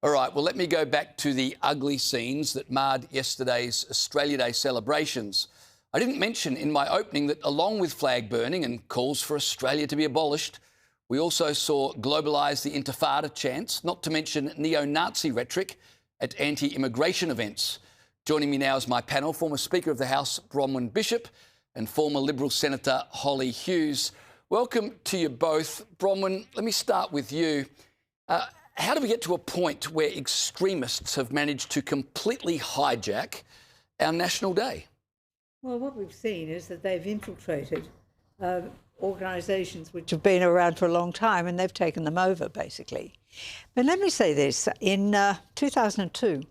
All right, well, let me go back to the ugly scenes that marred yesterday's Australia Day celebrations. I didn't mention in my opening that along with flag burning and calls for Australia to be abolished, we also saw Globalise the Intifada chants, not to mention neo-Nazi rhetoric at anti-immigration events. Joining me now is my panel, former Speaker of the House, Bronwyn Bishop, and former Liberal Senator Holly Hughes. Welcome to you both. Bronwyn, let me start with you. How do we get to a point where extremists have managed to completely hijack our National Day? Well, what we've seen is that they've infiltrated organisations which have been around for a long time, and they've taken them over, basically. But let me say this. In 2002,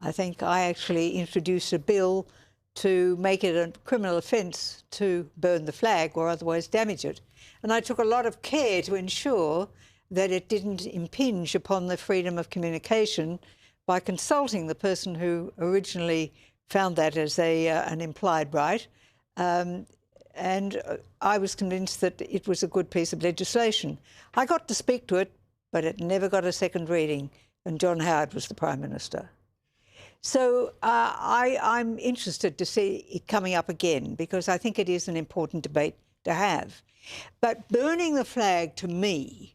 I think I actually introduced a bill to make it a criminal offence to burn the flag or otherwise damage it. And I took a lot of care to ensure that it didn't impinge upon the freedom of communication by consulting the person who originally found that as an implied right. And I was convinced that it was a good piece of legislation. I got to speak to it, but it never got a second reading, and John Howard was the Prime Minister. So I'm interested to see it coming up again, because I think it is an important debate to have. But burning the flag, to me,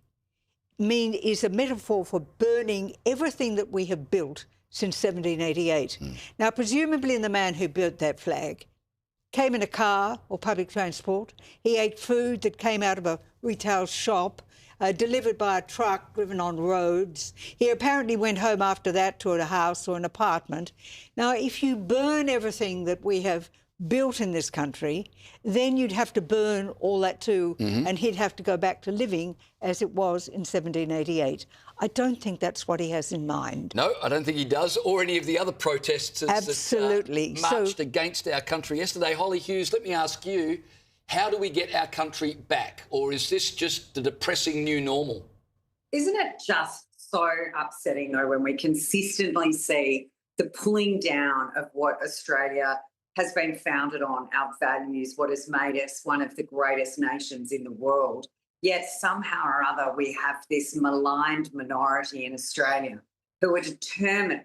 is a metaphor for burning everything that we have built since 1788. Now, presumably the man who built that flag came in a car or public transport. He ate food that came out of a retail shop, delivered by a truck driven on roads. He apparently went home after that to a house or an apartment. Now, if you burn everything that we have built in this country, then you'd have to burn all that too, and he'd have to go back to living as it was in 1788. I don't think that's what he has in mind. No, I don't think he does, or any of the other protesters Absolutely. that marched against our country yesterday. Holly Hughes, let me ask you, how do we get our country back? Or is this just the depressing new normal? Isn't it just so upsetting, though, when we consistently see the pulling down of what Australia has been founded on, our values, what has made us one of the greatest nations in the world. Yet somehow or other we have this maligned minority in Australia who are determined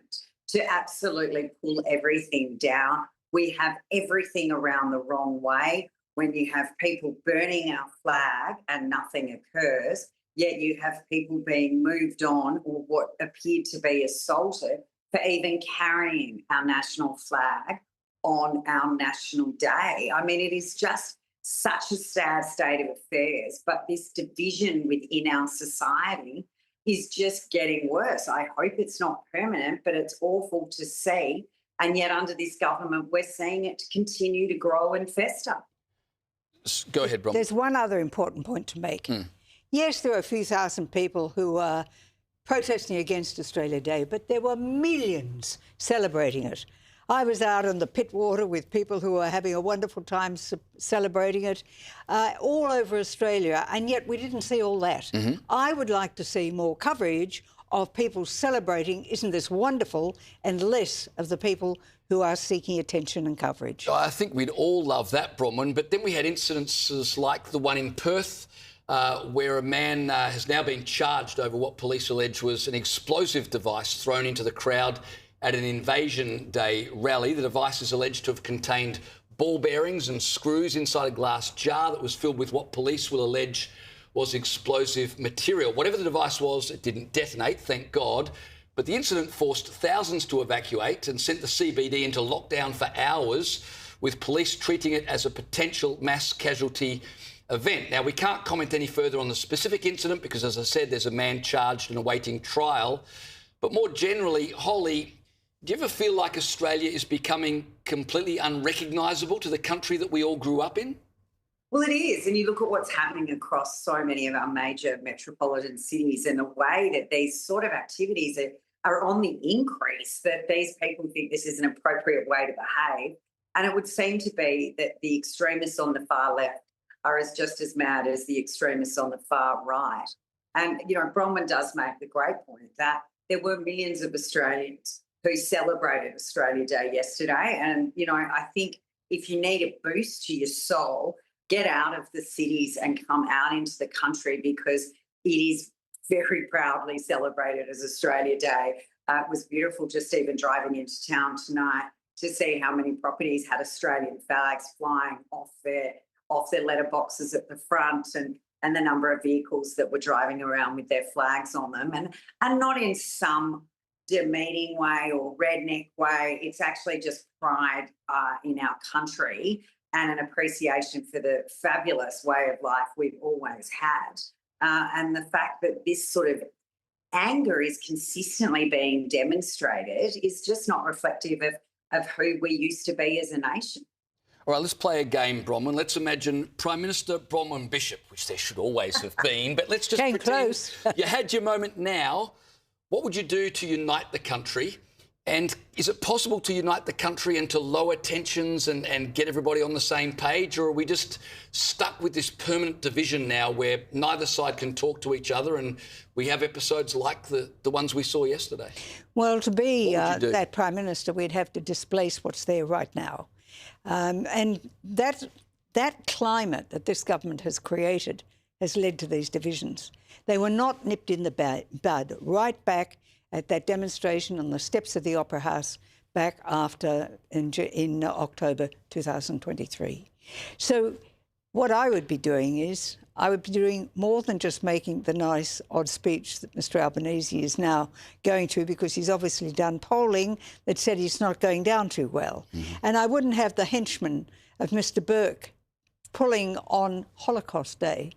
to absolutely pull everything down. We have everything around the wrong way. When you have people burning our flag and nothing occurs, yet you have people being moved on or what appeared to be assaulted for even carrying our national flag on our National Day. I mean, it is just such a sad state of affairs, but this division within our society is just getting worse. I hope it's not permanent, but it's awful to see. And yet under this government, we're seeing it continue to grow and fester. Go ahead, Brom. There's one other important point to make. Yes, there are a few thousand people who are protesting against Australia Day, but there were millions celebrating it. I was out on the Pittwater with people who were having a wonderful time celebrating it all over Australia, and yet we didn't see all that. I would like to see more coverage of people celebrating, isn't this wonderful, and less of the people who are seeking attention and coverage. I think we'd all love that, Bronwyn, but then we had incidences like the one in Perth, where a man has now been charged over what police allege was an explosive device thrown into the crowd at an Invasion Day rally. The device is alleged to have contained ball bearings and screws inside a glass jar that was filled with what police will allege was explosive material. Whatever the device was, it didn't detonate, thank God. But the incident forced thousands to evacuate and sent the CBD into lockdown for hours, with police treating it as a potential mass casualty event. Now, we can't comment any further on the specific incident because, as I said, there's a man charged and awaiting trial. But more generally, Holly, do you ever feel like Australia is becoming completely unrecognisable to the country that we all grew up in? Well, it is. And you look at what's happening across so many of our major metropolitan cities and the way that these sort of activities are on the increase, that these people think this is an appropriate way to behave. And it would seem to be that the extremists on the far left are just as mad as the extremists on the far right. And, you know, Bronwyn does make the great point that there were millions of Australians who celebrated Australia Day yesterday. And, you know, I think if you need a boost to your soul, get out of the cities and come out into the country, because it is very proudly celebrated as Australia Day. It was beautiful just even driving into town tonight to see how many properties had Australian flags flying off their letterboxes at the front, and the number of vehicles that were driving around with their flags on them, and not in some demeaning way or redneck way. It's actually just pride in our country and an appreciation for the fabulous way of life we've always had. And the fact that this sort of anger is consistently being demonstrated is just not reflective of who we used to be as a nation. All right, let's play a game, Bronwyn. Let's imagine Prime Minister Bronwyn Bishop, which there should always have been, but let's just Came pretend close. you had your moment now. What would you do to unite the country? And is it possible to unite the country and to lower tensions and get everybody on the same page? Or are we just stuck with this permanent division now where neither side can talk to each other and we have episodes like the ones we saw yesterday? Well, to be that Prime Minister, we'd have to displace what's there right now. And that climate that this government has created has led to these divisions. They were not nipped in the bud right back at that demonstration on the steps of the Opera House back in October 2023. So what I would be doing is I would be doing more than just making the nice odd speech that Mr Albanese is now going to, because he's obviously done polling that said he's not going down too well. Mm-hmm. And I wouldn't have the henchmen of Mr Burke pulling on Holocaust Day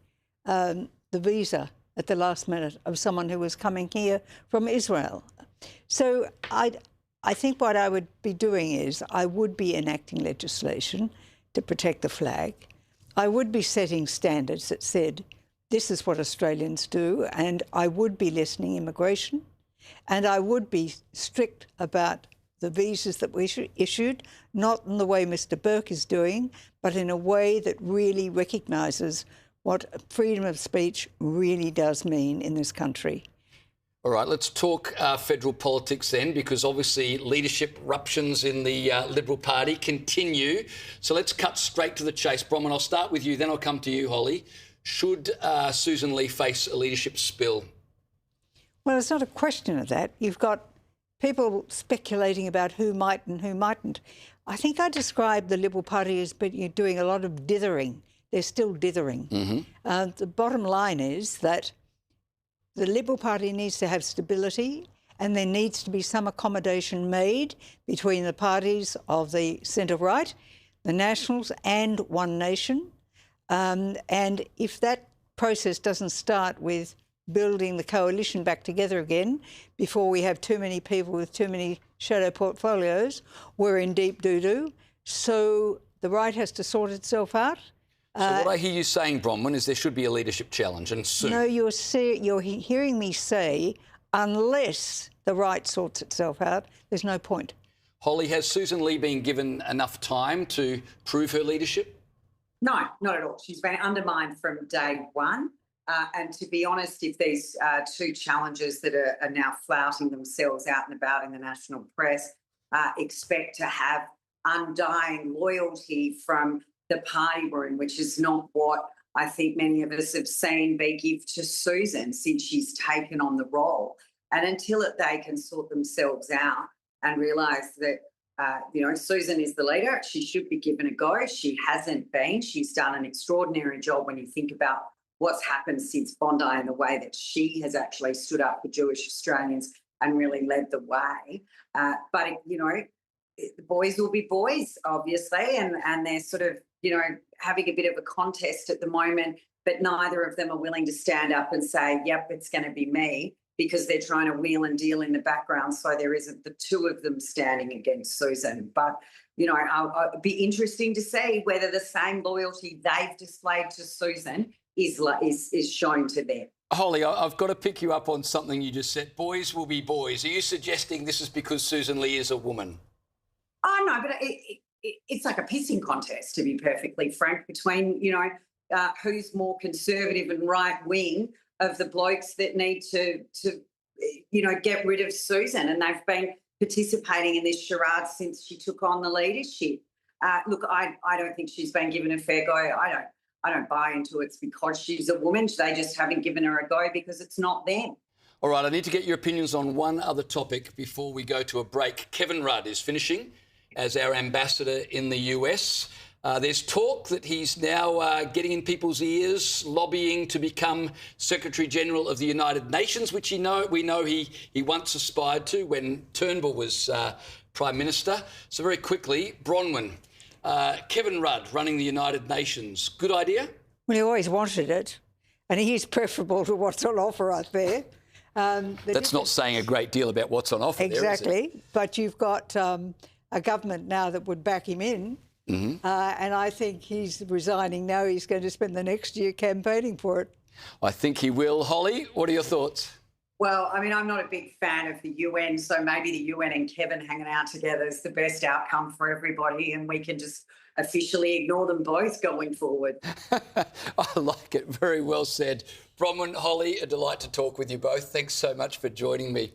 the visa at the last minute of someone who was coming here from Israel. So I think what I would be doing is I would be enacting legislation to protect the flag. I would be setting standards that said, this is what Australians do, and I would be lessening immigration, and I would be strict about the visas that we issued, not in the way Mr Burke is doing, but in a way that really recognises what freedom of speech really does mean in this country. All right, let's talk federal politics then, because obviously leadership ruptions in the Liberal Party continue. So let's cut straight to the chase. Bronwyn, I'll start with you, then I'll come to you, Holly. Should Susan Lee face a leadership spill? Well, it's not a question of that. You've got people speculating about who might and who mightn't. I think I described the Liberal Party as doing a lot of dithering. They're still dithering. Mm-hmm. The bottom line is that the Liberal Party needs to have stability, and there needs to be some accommodation made between the parties of the centre-right, the Nationals and One Nation. And if that process doesn't start with building the coalition back together again before we have too many people with too many shadow portfolios, we're in deep doo-doo. So the right has to sort itself out. So what I hear you saying, Bronwyn, is there should be a leadership challenge, and soon. No, you're hearing me say, unless the right sorts itself out, there's no point. Holly, has Susan Lee been given enough time to prove her leadership? No, not at all. She's been undermined from day one. And to be honest, if these two challenges that are now flouting themselves out and about in the national press expect to have undying loyalty from the party room, which is not what I think many of us have seen be given to Susan since she's taken on the role. And until they can sort themselves out and realise that, Susan is the leader, she should be given a go. She hasn't been. She's done an extraordinary job when you think about what's happened since Bondi and the way that she has actually stood up for Jewish Australians and really led the way. But the boys will be boys, obviously, and they're sort of, having a bit of a contest at the moment, but neither of them are willing to stand up and say, yep, it's going to be me, because they're trying to wheel and deal in the background so there isn't the two of them standing against Susan. But, it'd be interesting to see whether the same loyalty they've displayed to Susan is shown to them. Holly, I've got to pick you up on something you just said. Boys will be boys. Are you suggesting this is because Susan Lee is a woman? Oh, no, but it's like a pissing contest, to be perfectly frank, between, who's more conservative and right-wing of the blokes that need to get rid of Susan. And they've been participating in this charade since she took on the leadership. Look, I don't think she's been given a fair go. I don't buy into it's because she's a woman. They just haven't given her a go because it's not them. All right, I need to get your opinions on one other topic before we go to a break. Kevin Rudd is finishing as our ambassador in the US. There's talk that he's now getting in people's ears, lobbying to become Secretary General of the United Nations, which we know he once aspired to when Turnbull was Prime Minister. So very quickly, Bronwyn, Kevin Rudd running the United Nations, good idea? Well, he always wanted it, and he is preferable to what's on offer out there. That's not saying a great deal about what's on offer exactly, there, is it? But you've got a government now that would back him in. And I think he's resigning now. He's going to spend the next year campaigning for it. I think he will. Holly, what are your thoughts? Well, I mean, I'm not a big fan of the UN, so maybe the UN and Kevin hanging out together is the best outcome for everybody, and we can just officially ignore them both going forward. I like it. Very well said. Bronwyn, Holly, a delight to talk with you both. Thanks so much for joining me.